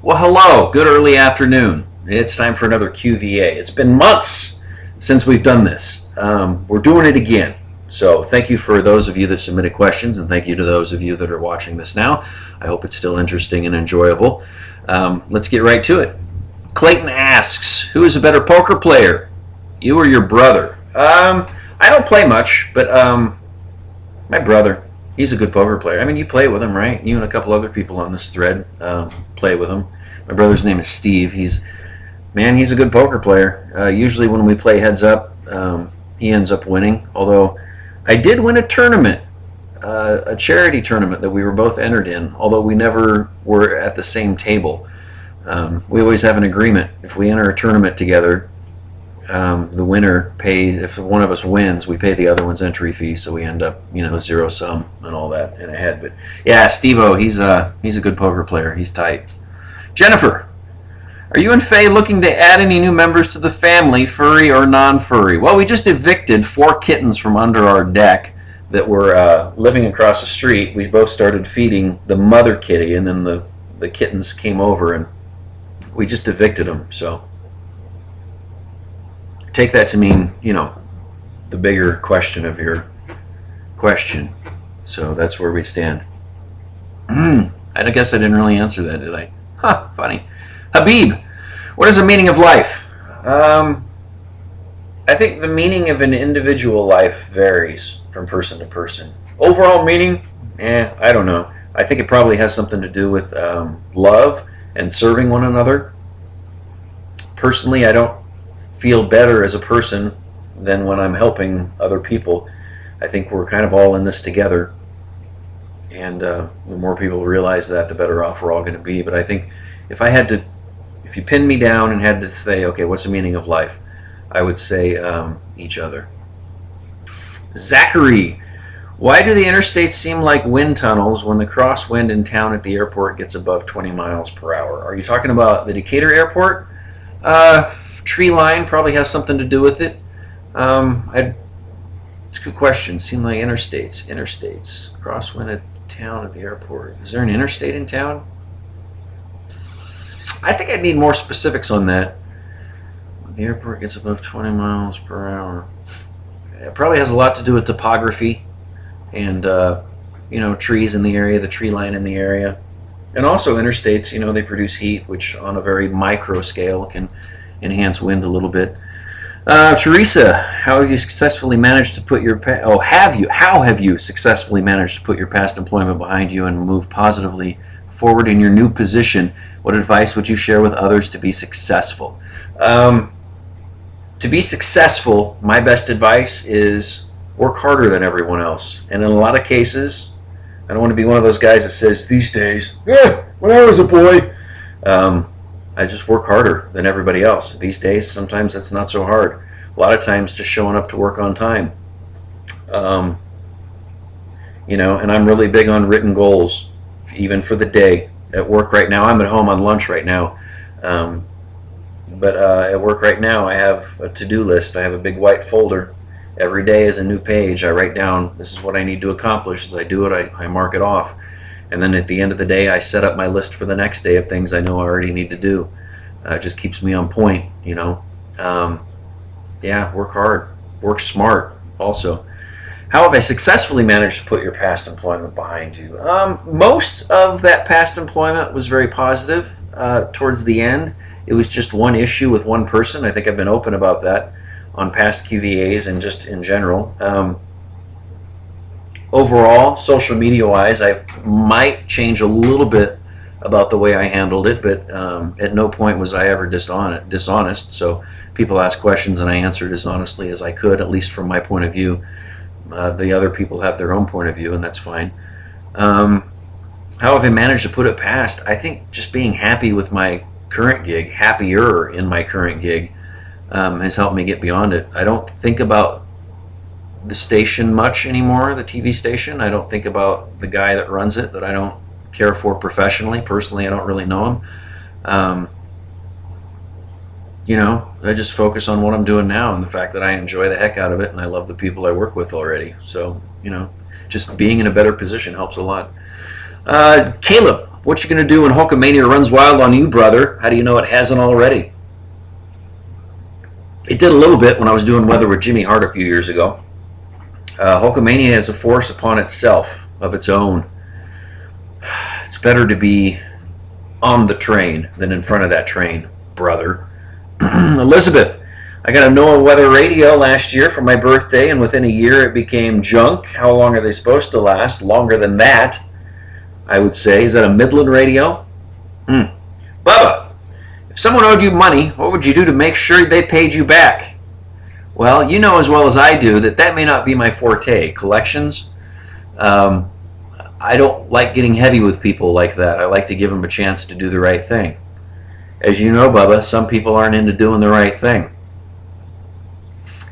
Well, hello. Good early afternoon. It's time for another QVA. It's been months since we've done this. We're doing it again. So thank you for those of you that submitted questions, and thank you to those of you that are watching this now. I hope it's still interesting and enjoyable. Let's get right to it. Clayton asks, who is a better poker player, you or your brother? I don't play much, but my brother, he's a good poker player. I mean, you play with him, right? You and a couple other people on this thread play with him. My brother's name is Steve. He's a good poker player. Usually when we play heads up, he ends up winning. Although I did win a tournament, a charity tournament that we were both entered in, although we never were at the same table. We always have an agreement. If we enter a tournament together, the winner pays. If one of us wins, we pay the other one's entry fee, so we end up, zero sum and all that in a head. But yeah, Steve-O, he's a good poker player. He's tight. Jennifer, are you and Faye looking to add any new members to the family, furry or non-furry? Well, we just evicted 4 kittens from under our deck that were living across the street. We both started feeding the mother kitty, and then the kittens came over, and we just evicted them. So take that to mean, the bigger question of your question. So that's where we stand. I guess I didn't really answer that, did I? Huh, funny. Habib, what is the meaning of life? I think the meaning of an individual life varies from person to person. Overall meaning? I don't know. I think it probably has something to do with love and serving one another. Personally, I don't feel better as a person than when I'm helping other people. I think we're kind of all in this together, and the more people realize that, the better off we're all going to be. But I think if you pinned me down and had to say, okay, what's the meaning of life, I would say each other. Zachary, why do the interstates seem like wind tunnels when the crosswind in town at the airport gets above 20 miles per hour? Are you talking about the Decatur airport? Tree line probably has something to do with it. It's a good question. Seem like interstates. Crosswind at town at the airport. Is there an interstate in town? I think I'd need more specifics on that. The airport gets above 20 miles per hour. It probably has a lot to do with topography and trees in the area, the tree line in the area. And also interstates, they produce heat, which on a very micro scale can enhance wind a little bit. Teresa, how have you successfully managed to put your how have you successfully managed to put your past employment behind you and move positively forward in your new position? What advice would you share with others to be successful? To be successful, my best advice is work harder than everyone else. And in a lot of cases, I don't want to be one of those guys that says these days, when I was a boy, I just work harder than everybody else. These days, sometimes it's not so hard. A lot of times just showing up to work on time. And I'm really big on written goals, even for the day. At work right now, I'm at home on lunch right now. But at work right now, I have a to-do list. I have a big white folder. Every day is a new page. I write down, this is what I need to accomplish. As I do it, I mark it off. And then at the end of the day, I set up my list for the next day of things I know I already need to do. It just keeps me on point, Yeah, work hard. Work smart also. How have I successfully managed to put your past employment behind you? Most of that past employment was very positive. Towards the end, it was just one issue with one person. I think I've been open about that on past QVAs and just in general. Overall, social media-wise, I might change a little bit about the way I handled it, but at no point was I ever dishonest. So people ask questions and I answered as honestly as I could, at least from my point of view. The other people have their own point of view, and that's fine. How have I managed to put it past? I think just being happy with my current gig, happier in my current gig, has helped me get beyond it. I don't think about the station much anymore, the TV station. I don't think about the guy that runs it, that I don't care for professionally. Personally, I don't really know him. I just focus on what I'm doing now and the fact that I enjoy the heck out of it and I love the people I work with already. So, just being in a better position helps a lot. Caleb, What you going to do when Hulkamania runs wild on you, brother? How do you know it hasn't already? It did a little bit when I was doing weather with Jimmy Hart a few years ago. Hulkamania has a force upon itself of its own. It's better to be on the train than in front of that train, brother. Elizabeth, I got a NOAA weather radio last year for my birthday, and within a year it became junk. How long are they supposed to last? Longer than that, I would say. Is that a Midland radio? Bubba, if someone owed you money, what would you do to make sure they paid you back? Well, you know as well as I do that may not be my forte. Collections, I don't like getting heavy with people like that. I like to give them a chance to do the right thing. As you know, Bubba, some people aren't into doing the right thing.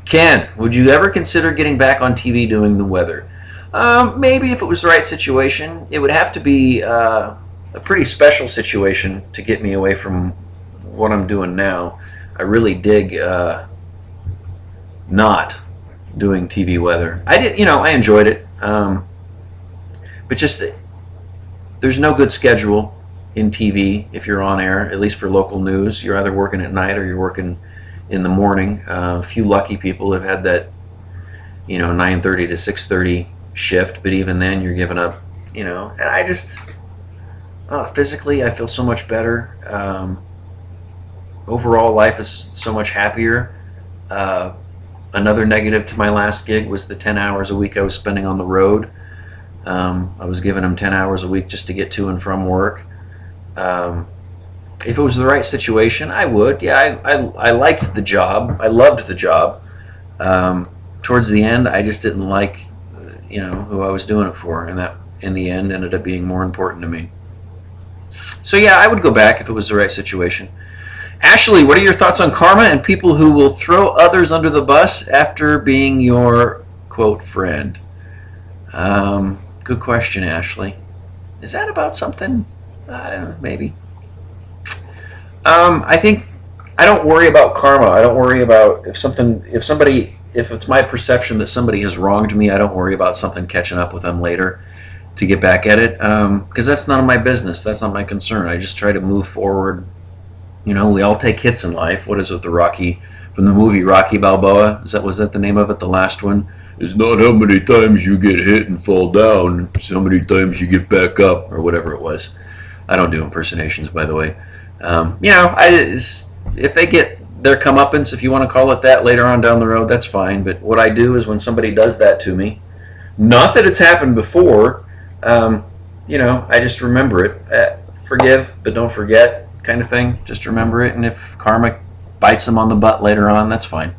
Ken, would you ever consider getting back on TV doing the weather? Maybe if it was the right situation. It would have to be a pretty special situation to get me away from what I'm doing now. I really dig not doing TV weather. I enjoyed it. But just there's no good schedule in TV if you're on air, at least for local news. You're either working at night or you're working in the morning. A few lucky people have had that, 9:30 to 6:30 shift, but even then you're giving up, and I just, physically I feel so much better. Overall life is so much happier. Another negative to my last gig was the 10 hours a week I was spending on the road. I was giving them 10 hours a week just to get to and from work. If it was the right situation, I would. Yeah, I liked the job. I loved the job. Towards the end, I just didn't like, who I was doing it for, and that in the end ended up being more important to me. So yeah, I would go back if it was the right situation. Ashley, what are your thoughts on karma and people who will throw others under the bus after being your, quote, friend? Good question, Ashley. Is that about something? I don't know, maybe. I think I don't worry about karma. I don't worry about if it's my perception that somebody has wronged me, I don't worry about something catching up with them later to get back at it, because that's none of my business. That's not my concern. I just try to move forward. We all take hits in life. What is it, from the movie Rocky Balboa? Was that the name of it, the last one? It's not how many times you get hit and fall down, it's how many times you get back up, or whatever it was. I don't do impersonations, by the way. If they get their comeuppance, if you want to call it that, later on down the road, that's fine. But what I do is when somebody does that to me, not that it's happened before, I just remember it. Forgive, but don't forget, kind of thing. Just remember it, and if karma bites them on the butt later on, that's fine.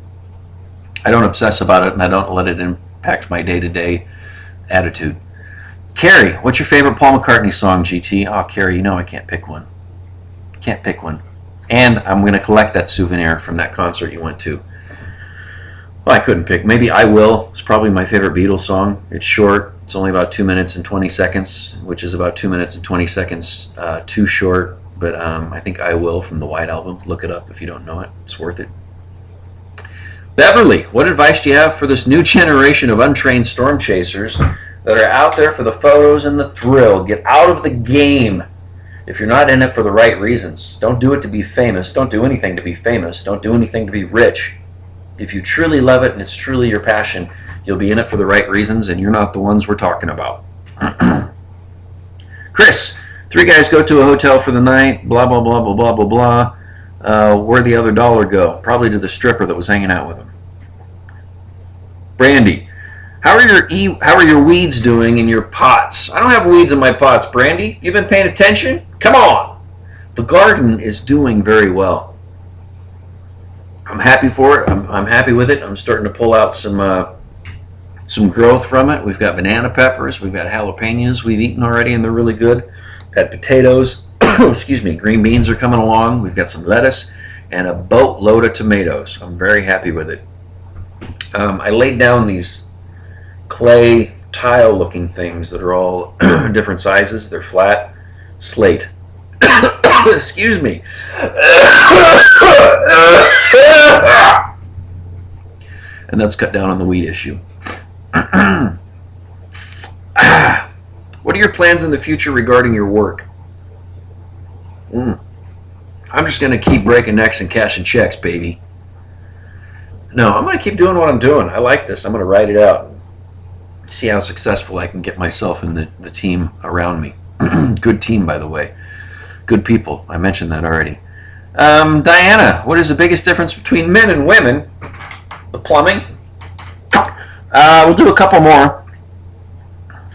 I don't obsess about it, and I don't let it impact my day-to-day attitude. Carrie, what's your favorite Paul McCartney song, GT? Oh, Carrie, I can't pick one. Can't pick one. And I'm going to collect that souvenir from that concert you went to. Well, I couldn't pick. Maybe I Will. It's probably my favorite Beatles song. It's short. It's only about 2 minutes and 20 seconds, which is about 2 minutes and 20 seconds too short. But I think I Will from the White Album. Look it up if you don't know it. It's worth it. Beverly, what advice do you have for this new generation of untrained storm chasers that are out there for the photos and the thrill? Get out of the game if you're not in it for the right reasons. Don't do it to be famous. Don't do anything to be famous. Don't do anything to be rich. If you truly love it and it's truly your passion, you'll be in it for the right reasons, and you're not the ones we're talking about. Chris, 3 guys go to a hotel for the night, blah, blah, blah, blah, blah, blah, blah. Where'd the other dollar go? Probably to the stripper that was hanging out with him. Brandy, how are your weeds doing in your pots? I don't have weeds in my pots, Brandy. You've been paying attention? Come on. The garden is doing very well. I'm happy for it. I'm happy with it. I'm starting to pull out some growth from it. We've got banana peppers. We've got jalapenos we've eaten already, and they're really good. We've got potatoes. Excuse me. Green beans are coming along. We've got some lettuce and a boatload of tomatoes. I'm very happy with it. I laid down these clay tile looking things that are all different sizes. They're flat slate. Excuse me. And that's cut down on the weed issue. What are your plans in the future regarding your work? I'm just going to keep breaking necks and cashing checks, baby. No, I'm going to keep doing what I'm doing. I like this. I'm going to write it out. See how successful I can get myself and the team around me. Good team, by the way. Good people. I mentioned that already. Diana, what is the biggest difference between men and women? The plumbing. We'll do a couple more.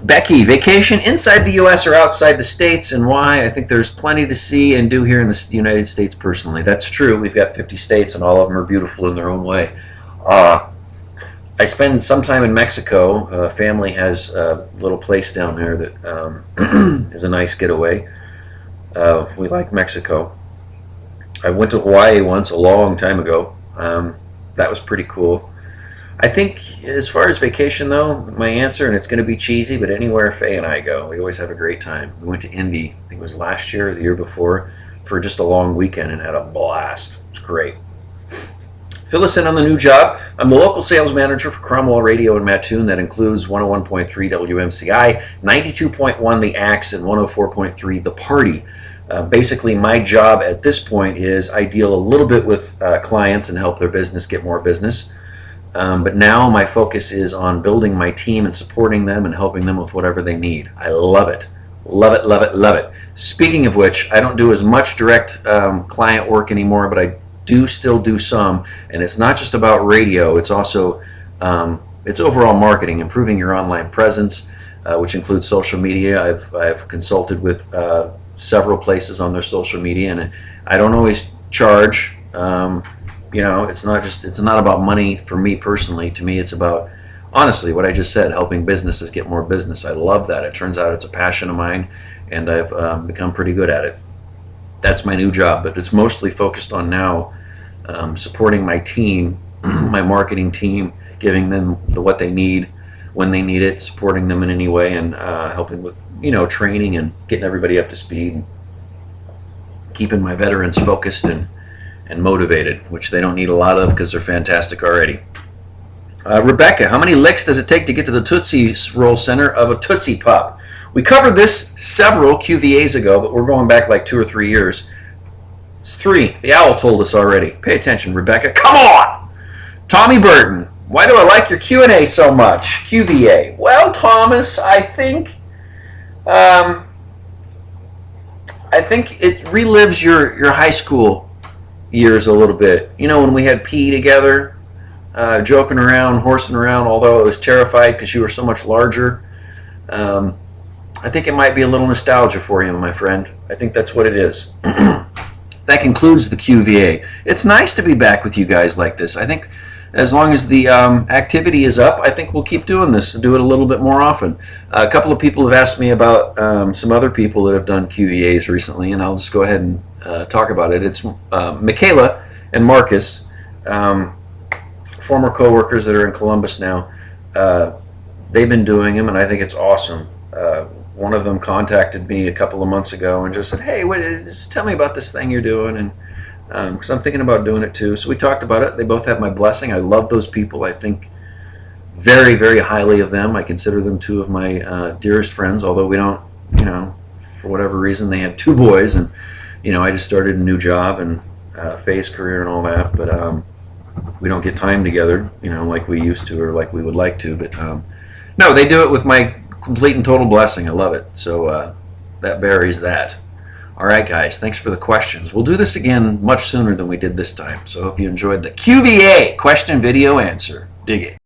Becky, vacation inside the U.S. or outside the States, and why? I think there's plenty to see and do here in the United States personally. That's true. We've got 50 states, and all of them are beautiful in their own way. I spend some time in Mexico. Family has a little place down there that is a nice getaway. We like Mexico. I went to Hawaii once a long time ago. That was pretty cool. I think as far as vacation though, my answer, and it's going to be cheesy, but anywhere Faye and I go, we always have a great time. We went to Indy, I think it was last year or the year before, for just a long weekend and had a blast. It was great. Fill us in on the new job. I'm the local sales manager for Cromwell Radio in Mattoon. That includes 101.3 WMCI, 92.1 The Axe, and 104.3 The Party. Basically, my job at this point is I deal a little bit with clients and help their business get more business. But now my focus is on building my team and supporting them and helping them with whatever they need. I love it. Love it, love it, love it. Speaking of which, I don't do as much direct client work anymore, but I do still do some. And it's not just about radio. It's also it's overall marketing, improving your online presence, which includes social media. I've consulted with several places on their social media, and I don't always charge. You know, it's not about money for me personally. To me, it's about, honestly, what I just said, helping businesses get more business. I love that. It turns out it's a passion of mine, and I've become pretty good at it. That's my new job, but it's mostly focused on now supporting my team, my marketing team, giving them what they need when they need it, supporting them in any way, and helping with, you know, training and getting everybody up to speed, and keeping my veterans focused and motivated, which they don't need a lot of because they're fantastic already. Rebecca, how many licks does it take to get to the Tootsie Roll center of a Tootsie Pop? We covered this several QVAs ago, but we're going back like 2 or 3 years. It's 3. The owl told us already. Pay attention, Rebecca. Come on! Tommy Burton, why do I like your Q&A so much? QVA. Well, Thomas, I think it relives your high school years a little bit. You know, when we had PE together, joking around, horsing around, although I was terrified because you were so much larger. I think it might be a little nostalgia for you, my friend. I think that's what it is. That concludes the QVA. It's nice to be back with you guys like this. I think as long as the activity is up, I think we'll keep doing this, do it a little bit more often. A couple of people have asked me about some other people that have done QVAs recently, and I'll just go ahead and talk about it. It's Michaela and Marcus, former co-workers that are in Columbus now. They've been doing them, and I think it's awesome. One of them contacted me a couple of months ago and just said, hey, just tell me about this thing you're doing, and because I'm thinking about doing it too. So we talked about it. They both have my blessing. I love those people. I think very, very highly of them. I consider them 2 of my dearest friends, although we don't, you know, for whatever reason, they have 2 boys, and, you know, I just started a new job and Faye's career and all that, but we don't get time together, you know, like we used to or like we would like to. But no, they do it with my complete and total blessing. I love it. So that buries that. All right, guys, thanks for the questions. We'll do this again much sooner than we did this time. So I hope you enjoyed the QVA, question, video, answer. Dig it.